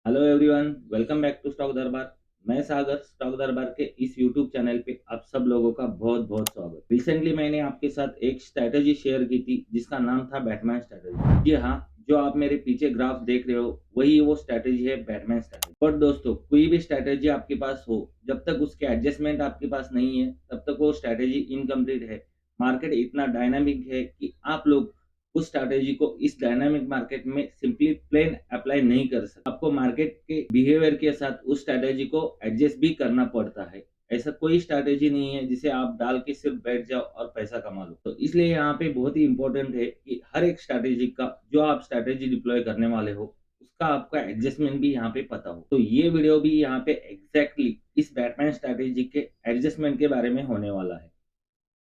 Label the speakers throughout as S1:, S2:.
S1: Hello everyone, welcome back to stock Darbar. मैं सागर, stock दरबार के इस यूट्यूब चैनल पे आप सब लोगों का बहुत बहुत स्वागत। रिसेंटली मैंने आपके साथ एक स्ट्रैटेजी शेयर की थी जिसका नाम था बैटमैन स्ट्रैटेजी। जी हाँ, जो आप मेरे पीछे ग्राफ देख रहे हो वही वो स्ट्रैटेजी है, बैटमैन स्ट्रैटेजी। बट दोस्तों, कोई भी स्ट्रैटेजी आपके पास हो, जब तक उसके एडजस्टमेंट आपके पास नहीं है तब तक वो स्ट्रैटेजी इनकम्प्लीट है। मार्केट इतना डायनामिक है कि आप लोग उस स्ट्रैटेजी को इस डायनामिक मार्केट में सिंपली प्लेन अप्लाई नहीं कर सकते। आपको मार्केट के बिहेवियर के साथ उस स्ट्रैटेजी को एडजस्ट भी करना पड़ता है। ऐसा कोई स्ट्रैटेजी नहीं है जिसे आप डाल के सिर्फ बैठ जाओ और पैसा कमा लो। तो इसलिए यहाँ पे बहुत ही इंपॉर्टेंट है कि हर एक स्ट्रैटेजी का जो आप स्ट्रैटेजी डिप्लॉय करने वाले हो उसका आपका एडजस्टमेंट भी यहाँ पे पता हो। तो ये वीडियो भी यहाँ पे एग्जैक्टली इस बैटमैन स्ट्रैटेजी के एडजस्टमेंट के बारे में होने वाला है।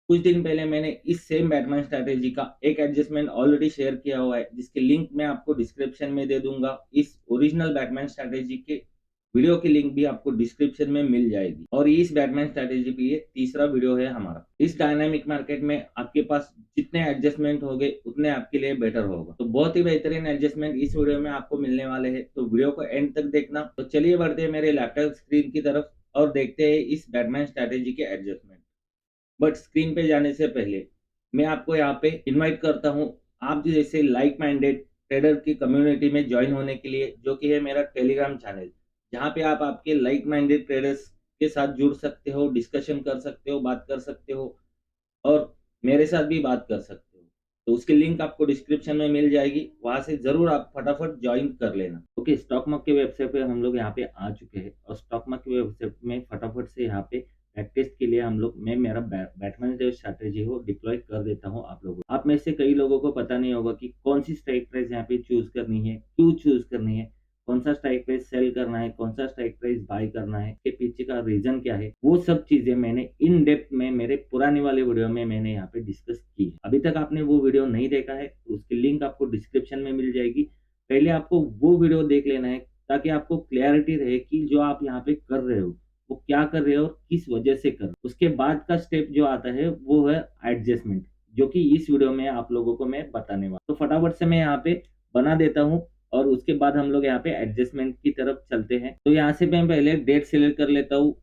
S1: कुछ दिन पहले मैंने इस सेम बैटमैन स्ट्रैटेजी का एक एडजस्टमेंट ऑलरेडी शेयर किया हुआ है, जिसकी लिंक मैं आपको डिस्क्रिप्शन में दे दूंगा। इस ओरिजिनल बैटमैन स्ट्रैटेजी के वीडियो की लिंक भी आपको डिस्क्रिप्शन में मिल जाएगी। और इस बैटमैन स्ट्रैटेजी पे ये तीसरा वीडियो है हमारा। इस डायनामिक मार्केट में आपके पास जितने एडजस्टमेंट होंगे उतने आपके लिए बेटर होगा। तो बहुत ही बेहतरीन एडजस्टमेंट इस वीडियो में आपको मिलने वाले हैं, तो वीडियो को एंड तक देखना। तो चलिए बढ़ते हैं मेरे लैपटॉप स्क्रीन की तरफ और देखते हैं इस बैटमैन स्ट्रैटेजी के एडजस्टमेंट। बट स्क्रीन पे जाने से पहले मैं आपको यहाँ पे इनवाइट करता हूँ आप जैसे लाइक माइंडेड ट्रेडर की कम्युनिटी में ज्वाइन होने के लिए, जो कि है मेरा टेलीग्राम चैनल, जहाँ पे आप आपके लाइक माइंडेड ट्रेडर्स के साथ जुड़ सकते हो, डिस्कशन कर सकते हो, बात कर सकते हो और मेरे साथ भी बात कर सकते हो। तो उसकी लिंक आपको डिस्क्रिप्शन में मिल जाएगी, वहां से जरूर आप फटाफट ज्वाइन कर लेना। ओके, स्टॉक मार्केट की वेबसाइट पे हम लोग यहाँ पे आ चुके हैं और स्टॉक मार्केट की वेबसाइट में फटाफट से यहाँ पे प्रैक्टिस के लिए मैं मेरा बैटमैन जो स्ट्रैटेजी हो डिप्लॉय कर देता हूँ आप लोगों को। आप में से कई लोगों को पता नहीं होगा कि कौन सी स्ट्राइक प्राइस यहाँ पे चूज करनी है, क्यों चूज करनी है, कौन सा स्ट्राइक प्राइस सेल करना है, कौन सा स्ट्राइक प्राइस बाय करना है, के पीछे का रीजन क्या है। वो सब चीजें मैंने इन डेप्थ में मेरे पुराने वाले वीडियो में मैंने यहाँ पे डिस्कस की है। अभी तक आपने वो वीडियो नहीं देखा है तो उसकी लिंक आपको डिस्क्रिप्शन में मिल जाएगी। पहले आपको वो वीडियो देख लेना है ताकि आपको क्लैरिटी रहे कि जो आप यहाँ पे कर रहे हो वो क्या कर रहे हो और किस वजह से कर रहे हो। उसके बाद का स्टेप जो आता है वो है एडजस्टमेंट, जो कि इस वीडियो में आप लोगों को मैं बताने वाला। तो फटाफट से मैं यहाँ पे बना देता हूँ और उसके बाद हम लोग यहाँ पे एडजस्टमेंट की तरफ चलते हैं। तो यहाँ से मैं पहले डेट सिलेक्ट कर लेता हूँ।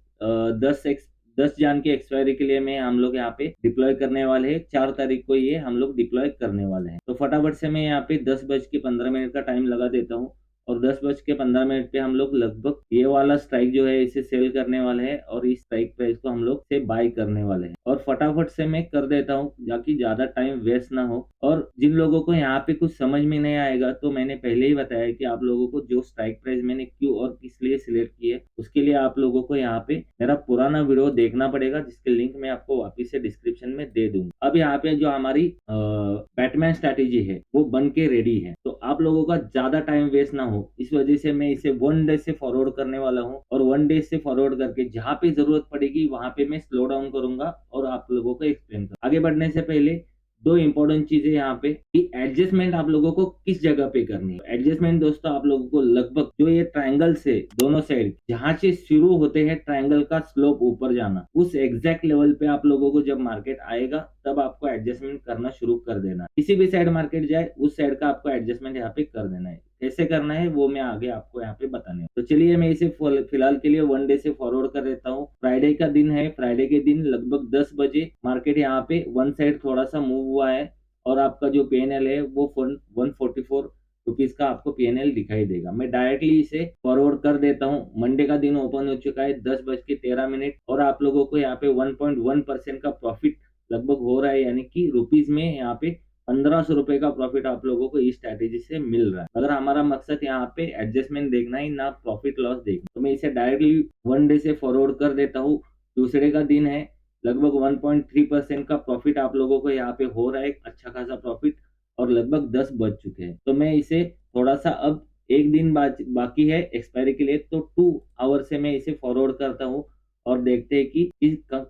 S1: 10 जान की एक्सपायरी के लिए मैं हम लोग यहाँ पे डिप्लॉय करने वाले हैं। 4 तारीख को ये हम लोग डिप्लॉय करने वाले हैं। तो फटाफट से मैं यहाँ पे 10:15 का टाइम लगा देता हूँ और 10:15 पे हम लोग लगभग ये वाला स्ट्राइक जो है इसे सेल करने वाले हैं और इस स्ट्राइक प्राइस को हम लोग से बाय करने वाले हैं। और फटाफट से मैं कर देता हूँ ताकि ज्यादा टाइम वेस्ट ना हो। और जिन लोगों को यहाँ पे कुछ समझ में नहीं आएगा तो मैंने पहले ही बताया कि आप लोगों को जो स्ट्राइक प्राइस मैंने क्यों और किस लिए सिलेक्ट की है उसके लिए आप लोगों को यहाँ पे मेरा पुराना वीडियो देखना पड़ेगा, जिसके लिंक मैं आपको वापिस से डिस्क्रिप्शन में दे दूंगा। अब यहाँ पे जो हमारी बैटमैन स्ट्रैटेजी है वो बन के रेडी है। तो आप लोगों का ज्यादा टाइम वेस्ट ना हो इस वजह से मैं इसे 1 डे से फॉरवर्ड करने वाला हूँ और 1 डे से फॉरवर्ड करके जहाँ पे जरूरत पड़ेगी वहां पे मैं स्लो डाउन करूंगा और आप लोगों को एक्सप्लेन करूंगा। आगे बढ़ने से पहले दो इंपॉर्टेंट चीजें यहाँ पे कि एडजस्टमेंट आप लोगों को किस जगह पे करनी है। एडजस्टमेंट दोस्तों आप लोगों को लगभग जो ये ट्रायंगल से दोनों साइड जहां से शुरू होते हैं ट्रायंगल का स्लोप ऊपर जाना, उस एग्जैक्ट लेवल पे आप लोगों को जब मार्केट आएगा तब आपको एडजस्टमेंट करना शुरू कर देना। किसी भी साइड मार्केट जाए उस साइड का आपको एडजस्टमेंट यहाँ पे कर देना है। कैसे करना है वो मैं आगे आपको यहाँ पे बताने। तो चलिए मैं इसे फिलहाल के लिए 1 डे से फॉरवर्ड कर देता हूँ। फ्राइडे का दिन है, फ्राइडे के दिन लगभग 10 बजे मार्केट यहाँ पे वन साइड थोड़ा सा मूव हुआ है और आपका जो पीएनएल है वो 144 का आपको पीएनएल दिखाई देगा। मैं डायरेक्टली इसे फॉरवर्ड कर देता हूँ। मंडे का दिन ओपन हो चुका है 10:13 और आप लोगों को यहाँ पे 1.1% का प्रॉफिट लगभग हो रहा है, यानी कि रुपीज में यहाँ पे 1500 रुपए का प्रॉफिट आप लोगों को इस स्ट्रैटेजी से मिल रहा है। अगर हमारा मकसद यहाँ पे एडजस्टमेंट देखना ही ना प्रॉफिट लॉस देखना, तो मैं इसे डायरेक्टली 1 डे से फॉरवर्ड कर देता हूँ। दूसरे का दिन है, लगभग 1.3% का प्रॉफिट आप लोगों को यहाँ पे हो रहा है, अच्छा खासा प्रॉफिट, और लगभग 10 बज चुके हैं। तो मैं इसे थोड़ा सा अब एक दिन बाकी है एक्सपायरी के लिए, तो 2 आवर से मैं इसे फॉरवर्ड करता हूँ और देखते हैं कि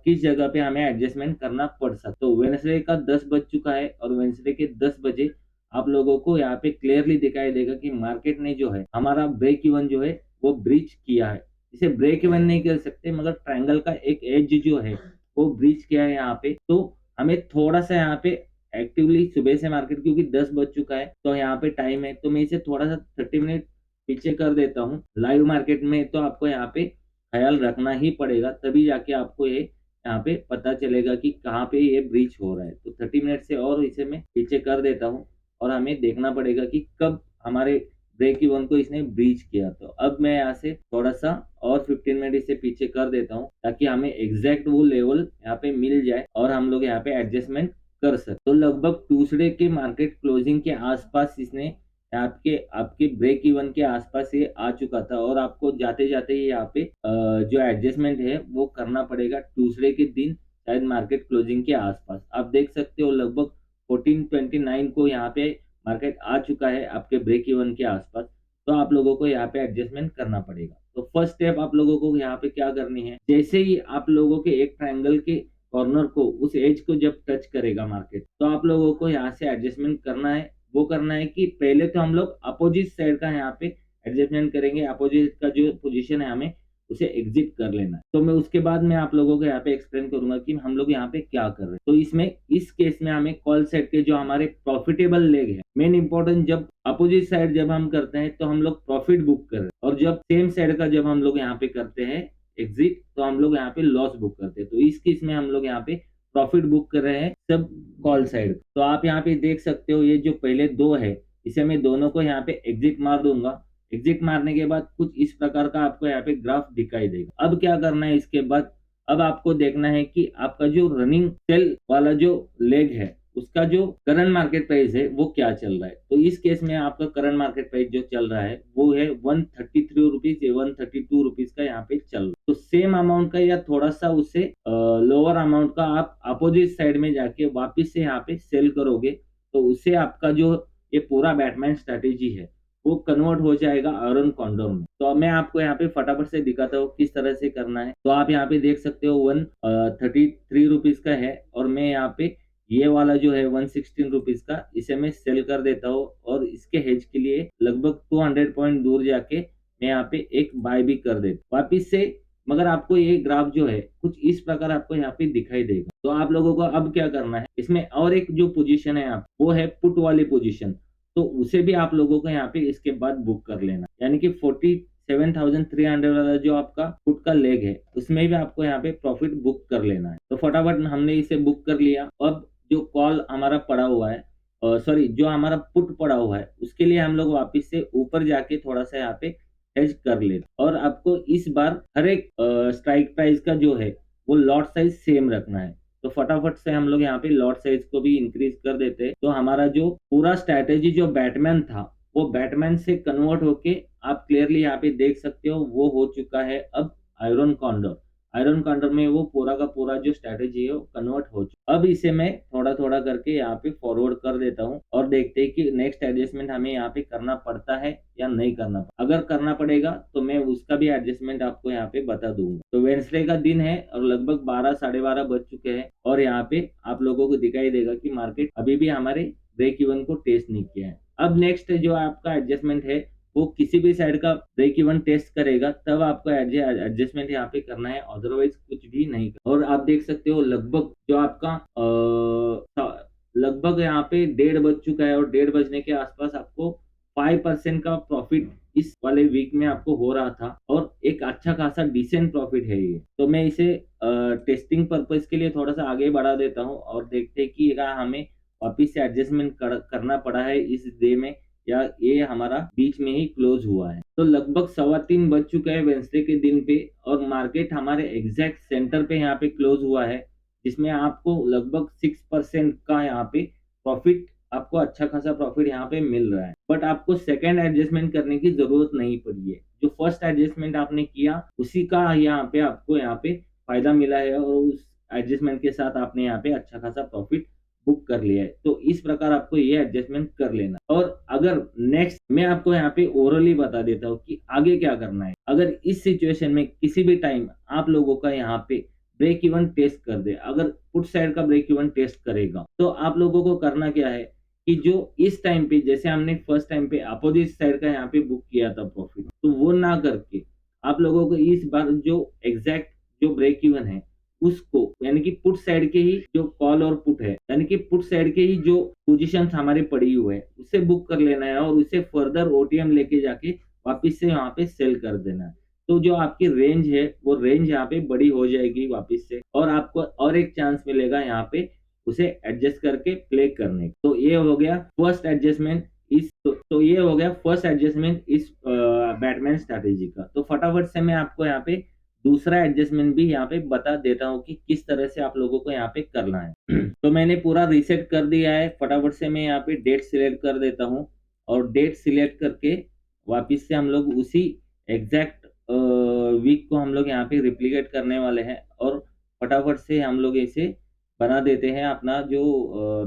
S1: किस जगह पे हमें एडजस्टमेंट करना पड़ सकता है। तो वेडनेसडे का 10 बज चुका है और वेडनेसडे के 10 बजे आप लोगों को यहाँ पे क्लियरली दिखाई देगा कि मार्केट ने जो है हमारा ब्रेक इवन जो है वो ब्रीच किया है। इसे ब्रेक इवन नहीं कर सकते मगर ट्रायंगल का एक एज जो है वो ब्रीच किया है यहाँ पे। तो हमें थोड़ा सा यहाँ पे एक्टिवली सुबह से मार्केट क्योंकि 10 बज चुका है तो यहाँ पे टाइम है, तो मैं इसे थोड़ा सा 30 मिनट पीछे कर देता हूँ। लाइव मार्केट में तो आपको यहाँ पे ख्याल रखना ही पड़ेगा, तभी जाके आपको ये यहाँ पे पता चलेगा कि कहाँ पे ये ब्रीच हो रहा है। तो 30 मिनट से और इसे मैं पीछे कर देता हूँ और हमें देखना पड़ेगा कि कब हमारे ब्रेक इवन को इसने ब्रीच किया। तो अब मैं यहाँ से थोड़ा सा और 15 मिनट इसे पीछे कर देता हूँ ताकि हमें एग्जैक्ट वो लेवल यहाँ पे मिल जाए और हम लोग यहाँ पे एडजस्टमेंट कर सकते। तो लगभग ट्यूसडे के मार्केट क्लोजिंग के आसपास इसने आपके आपके ब्रेक इवन के आसपास ये आ चुका था और आपको जाते जाते ही यहाँ पे जो एडजस्टमेंट है वो करना पड़ेगा ट्यूसडे के दिन, शायद मार्केट क्लोजिंग के आसपास। आप देख सकते हो लगभग 1429 को यहाँ पे मार्केट आ चुका है आपके ब्रेक इवन के आसपास। तो आप लोगों को यहाँ पे एडजस्टमेंट करना पड़ेगा। तो फर्स्ट स्टेप आप लोगों को यहाँ पे क्या करनी है, जैसे ही आप लोगों के एक ट्रायंगल के कॉर्नर को, उस एज को जब टच करेगा मार्केट, तो आप लोगों को यहाँ से एडजस्टमेंट करना है। वो करना है कि पहले तो हम लोग अपोजिट साइड का यहाँ पे एडजस्टमेंट करेंगे। अपोजिट का जो पोजीशन है हमें उसे एग्जिट कर लेना है। तो मैं उसके बाद में आप लोगों को यहाँ पे एक्सप्लेन करूंगा कि हम लोग यहाँ पे क्या कर रहे हैं। तो इसमें इस केस में हमें कॉल साइड के जो हमारे प्रॉफिटेबल लेग है, मेन इंपॉर्टेंट, जब अपोजिट साइड जब हम करते हैं तो हम लोग प्रॉफिट बुक कर रहे हैं, और जब सेम साइड का जब हम लोग यहाँ पे करते हैं एग्जिट, तो हम लोग यहाँ पे लॉस बुक करते हैं। तो इस केस में हम लोग यहाँ पे प्रॉफिट बुक कर रहे हैं सब कॉल साइड। तो आप यहाँ पे देख सकते हो ये जो पहले दो है, इसे मैं दोनों को यहाँ पे एग्जिट मार दूंगा। एग्जिट मारने के बाद कुछ इस प्रकार का आपको यहाँ पे ग्राफ दिखाई देगा। अब क्या करना है इसके बाद, अब आपको देखना है कि आपका जो रनिंग सेल वाला जो लेग है उसका जो करंट मार्केट प्राइस है वो क्या चल रहा है। तो इस केस में आपका करंट मार्केट प्राइस जो चल रहा है वो है 133 रुपीज या 132 रुपीज का यहाँ पे चल रहा है। तो सेम अमाउंट का या थोड़ा सा उससे लोअर अमाउंट का आप अपोजिट साइड में जाके वापिस से यहाँ पे सेल करोगे, तो उससे आपका जो ये पूरा बैटमैन स्ट्रेटेजी है वो कन्वर्ट हो जाएगा आयरन कॉन्डोर में। तो मैं आपको यहाँ पे फटाफट से दिखाता हूँ किस तरह से करना है। तो आप यहाँ पे देख सकते हो 133 रुपीज का है और मैं यहाँ पे ये वाला जो है 116 रुपीज का, इसे मैं सेल कर देता हूँ और इसके हेज के लिए लगभग 200 पॉइंट दूर जाके मैं यहाँ पे एक बाय भी कर देता वापिस से। मगर आपको ये ग्राफ जो है कुछ इस प्रकार आपको यहाँ पे दिखाई देगा। तो आप लोगों को अब क्या करना है, इसमें और एक जो पोजीशन है आप, वो है पुट वाली पोजीशन। तो उसे भी आप लोगों को यहाँ पे इसके बाद बुक कर लेना, यानी कि 47,300 वाला जो आपका पुट का लेग है उसमें भी आपको यहाँ पे प्रॉफिट बुक कर लेना है। तो फटाफट हमने इसे बुक कर लिया। अब जो कॉल हमारा पड़ा हुआ है, सॉरी जो हमारा पुट पड़ा हुआ है, उसके लिए हम लोग वापिस से ऊपर जाके थोड़ा सा यहाँ पे हेज कर लेना। और आपको इस बार हर एक स्ट्राइक प्राइस का जो है वो लॉट साइज सेम रखना है। तो फटाफट से हम लोग यहाँ पे लॉट साइज को भी इंक्रीज कर देते हैं। तो हमारा जो पूरा स्ट्रैटेजी जो बैटमैन था वो बैटमैन से कन्वर्ट होके आप क्लियरली यहाँ पे देख सकते हो वो हो चुका है अब आयरन कॉन्डोर। आयरन कॉन्डोर में वो पूरा का पूरा जो स्ट्रैटेजी है वो कन्वर्ट हो चुका। अब इसे मैं थोड़ा थोड़ा करके यहाँ पे फॉरवर्ड कर देता हूँ और देखते हैं कि नेक्स्ट एडजस्टमेंट हमें यहाँ पे करना पड़ता है या नहीं करना पड़ता। अगर करना पड़ेगा तो मैं उसका भी एडजस्टमेंट आपको यहाँ पे बता दूंगा। तो वेडनेसडे का दिन है और लगभग 12 साढ़े 12 बज चुके हैं और यहाँ पे आप लोगों को दिखाई देगा कि मार्केट अभी भी हमारे ब्रेक इवन को टेस्ट नहीं किया है। अब नेक्स्ट जो आपका एडजस्टमेंट है वो किसी भी साइड का ब्रेक इवन टेस्ट करेगा तब आपको एडजस्टमेंट यहाँ पे करना है, अदरवाइज कुछ भी नहीं। और आप देख सकते हो लगभग जो आपका लगभग यहाँ पे 1:30 बज चुका है और 1:30 बजने के आसपास आपको 5% का प्रॉफिट इस वाले वीक में आपको हो रहा था और एक अच्छा खासा डिसेंट प्रॉफिट है ये। तो मैं इसे टेस्टिंग पर्पज के लिए थोड़ा सा आगे बढ़ा देता हूँ और देखते हैं कि हमें वापिस से एडजस्टमेंट करना पड़ा है इस डे में या ये हमारा बीच में ही क्लोज हुआ है। तो लगभग 3:15 बज चुका है वेडनेसडे के दिन पे और मार्केट हमारे एग्जैक्ट सेंटर पे यहाँ पे क्लोज हुआ है, जिसमें आपको लगभग 6% का यहाँ पे प्रॉफिट, आपको अच्छा खासा प्रॉफिट यहाँ पे मिल रहा है। बट आपको सेकेंड एडजस्टमेंट करने की जरूरत नहीं पड़ी है। जो फर्स्ट एडजस्टमेंट आपने किया उसी का यहाँ पे आपको यहाँ पे फायदा मिला है और उस एडजस्टमेंट के साथ आपने यहाँ पे अच्छा खासा प्रॉफिट बुक कर लिया है। तो इस प्रकार आपको ये एडजस्टमेंट कर लेना। और अगर नेक्स्ट मैं आपको यहाँ पे ओरली बता देता हूँ कि आगे क्या करना है। अगर इस सिचुएशन में किसी भी टाइम आप लोगों का यहाँ पे ब्रेक इवन टेस्ट कर दे, अगर पुट साइड का ब्रेक इवन टेस्ट करेगा, तो आप लोगों को करना क्या है कि जो इस टाइम पे जैसे हमने फर्स्ट टाइम पे अपोजिट साइड का यहाँ पे बुक किया था प्रॉफिट, तो वो ना करके आप लोगों को इस बार जो एग्जैक्ट जो ब्रेक इवन है उसको, यानी कि पुट साइड के ही जो कॉल और पुट है, यानी कि पुट साइड के ही जो पोजीशंस हमारे पड़ी हुए है उसे बुक कर लेना है और उसे फर्दर ओटीएम लेके जाके वापस से यहाँ पे सेल कर देना है। तो जो आपकी रेंज है वो रेंज यहाँ पे बड़ी हो जाएगी वापस से, और आपको और एक चांस मिलेगा यहाँ पे उसे एडजस्ट करके प्ले करने। तो ये हो गया फर्स्ट एडजस्टमेंट तो ये हो गया फर्स्ट एडजस्टमेंट इस बैटमैन स्ट्रैटेजी का। तो फटाफट से मैं आपको यहाँ पे दूसरा एडजस्टमेंट भी यहाँ पे बता देता हूँ कि किस तरह से आप लोगों को यहाँ पे करना है। तो मैंने पूरा रीसेट कर दिया है। फटाफट से मैं यहाँ पे डेट सिलेक्ट कर देता हूँ, और डेट सिलेक्ट करके वापिस से हम लोग उसी एग्जैक्ट वीक को हम लोग यहाँ पे रिप्लिकेट करने वाले हैं, और फटाफट से हम लोग इसे बना देते हैं अपना जो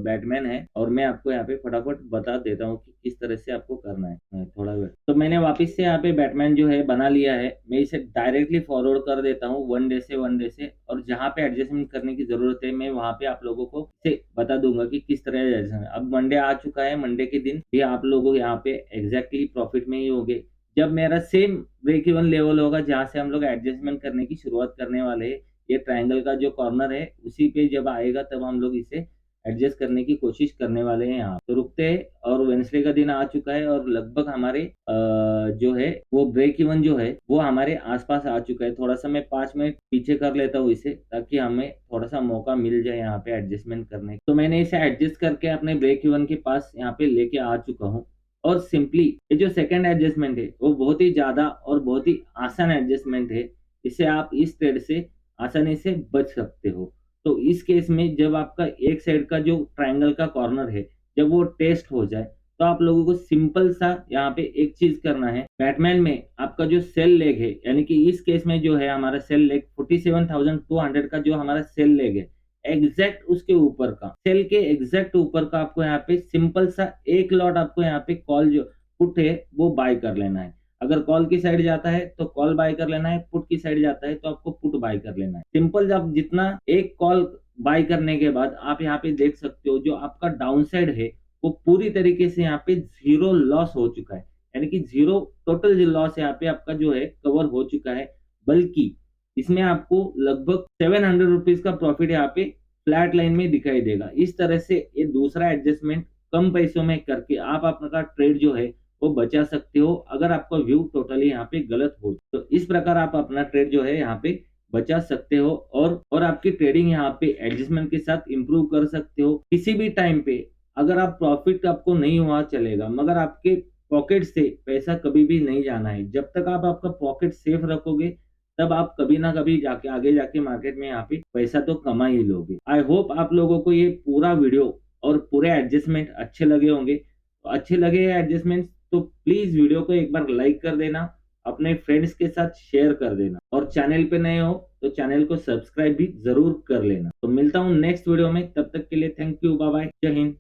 S1: बैटमैन है। और मैं आपको यहाँ पे फटाफट बता देता हूँ कि किस तरह से आपको करना है। थोड़ा वेट। तो मैंने वापस से यहाँ पे बैटमैन जो है बना लिया है। मैं इसे डायरेक्टली फॉरवर्ड कर देता हूँ वन डे से, और जहाँ पे एडजस्टमेंट करने की जरूरत है मैं वहाँ पे आप लोगों को से बता दूंगा कि किस तरह एडजस्टमेंट। अब मंडे आ चुका है, मंडे के दिन भी आप लोगों यहाँ पे एग्जैक्टली प्रॉफिट में ही होंगे। जब मेरा सेम ब्रेक इवन लेवल होगा जहाँ से हम लोग एडजस्टमेंट करने की शुरुआत करने वाले हैं, ये ट्रायंगल का जो कॉर्नर है उसी पे जब आएगा तब हम लोग इसे एडजस्ट करने की कोशिश करने वाले हैं। यहाँ तो रुकते हैं, और वेडनेसडे का दिन आ चुका है और लगभग हमारे जो है वो ब्रेक इवन जो है वो हमारे आसपास आ चुका है। थोड़ा सा मैं 5 मिनट पीछे कर लेता हूँ इसे, ताकि हमें थोड़ा सा मौका मिल जाए यहाँ पे एडजस्टमेंट करने। तो मैंने इसे एडजस्ट करके अपने ब्रेक इवन के पास यहाँ पे लेके आ चुका हूँ। और सिंपली ये जो सेकंड एडजस्टमेंट है वो बहुत ही ज्यादा और बहुत ही आसान एडजस्टमेंट है। इसे आप इस ट्रेड से आसानी से बच सकते हो। तो इस केस में जब आपका एक साइड का जो ट्रायंगल का कॉर्नर है जब वो टेस्ट हो जाए, तो आप लोगों को सिंपल सा यहाँ पे एक चीज करना है। बैटमैन में आपका जो सेल लेग है, यानी कि इस केस में जो है हमारा सेल लेग 47,200 का जो हमारा सेल लेग है, एग्जैक्ट उसके ऊपर का सेल के एग्जैक्ट ऊपर का आपको यहाँ पे सिंपल सा एक लॉट आपको यहाँ पे कॉल जो पुट है वो बाय कर लेना है। अगर कॉल की साइड जाता है तो कॉल बाय कर लेना है, पुट की साइड जाता है तो आपको पुट बाय कर लेना है। सिंपल। जब जितना एक कॉल बाय करने के बाद आप यहाँ पे देख सकते हो जो आपका डाउन साइड है वो पूरी तरीके से यहाँ पे जीरो लॉस हो चुका है, यानी कि जीरो टोटल लॉस यहाँ पे आपका जो है कवर हो चुका है। बल्कि इसमें आपको लगभग 700 रुपीज का प्रॉफिट यहाँ पे फ्लैट लाइन में दिखाई देगा। इस तरह से ये दूसरा एडजस्टमेंट कम पैसों में करके आप अपना ट्रेड जो है वो बचा सकते हो, अगर आपका व्यू टोटली यहाँ पे गलत हो। तो इस प्रकार आप अपना ट्रेड जो है यहाँ पे बचा सकते हो, और आपकी ट्रेडिंग यहाँ पे एडजस्टमेंट के साथ इंप्रूव कर सकते हो। किसी भी टाइम पे अगर आप प्रॉफिट आपको नहीं हुआ चलेगा, मगर आपके पॉकेट से पैसा कभी भी नहीं जाना है। जब तक आप आपका पॉकेट सेफ रखोगे तब आप कभी ना कभी जाके आगे जाके मार्केट में यहाँ पे पैसा तो कमा ही लोगे। आई होप आप लोगों को ये पूरा वीडियो और पूरे एडजस्टमेंट अच्छे लगे होंगे। तो अच्छे लगे एडजस्टमेंट तो प्लीज वीडियो को एक बार लाइक कर देना, अपने फ्रेंड्स के साथ शेयर कर देना, और चैनल पे नए हो तो चैनल को सब्सक्राइब भी जरूर कर लेना। तो मिलता हूँ नेक्स्ट वीडियो में, तब तक के लिए थैंक यू, बाय बाय, जय हिंद।